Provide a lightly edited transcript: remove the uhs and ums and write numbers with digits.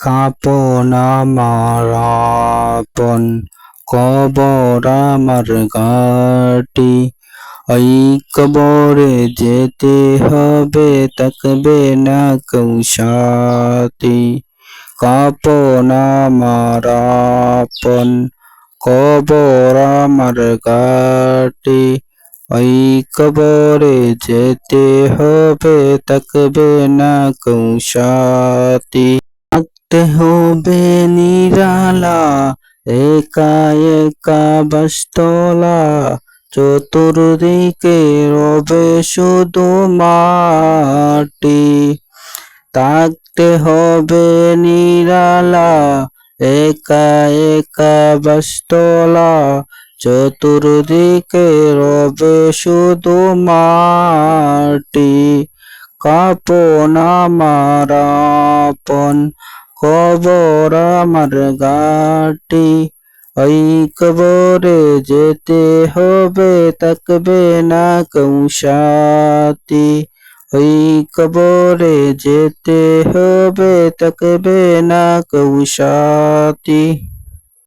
কাঁপন আমার আপন, কবর আমার ঘাঁটি। ওই কবরে যেতে হবে, থাকবে না কেউ সাথী। কাঁপন আমার আপন, কবর আমার ঘাঁটি। ওই কবরে যেতে হবে, থাকবে না কেউ সাথী। থাকতে হবে নিরালা, একা একা বাসতলা। চতুর্দিকে রবে শুধু মাটি। থাকতে হবে নিরালা, একা একা বাসতলা। চতুর্দিকে রবে শুধু মাটি। কাঁপন আমার আপন, কবর আমার ঘাঁটি। ওই কবরে যেতে হবে, থাকবে না কেউ সাথী। ওই কবরে যেতে হবে, থাকবে না কেউ সাথী।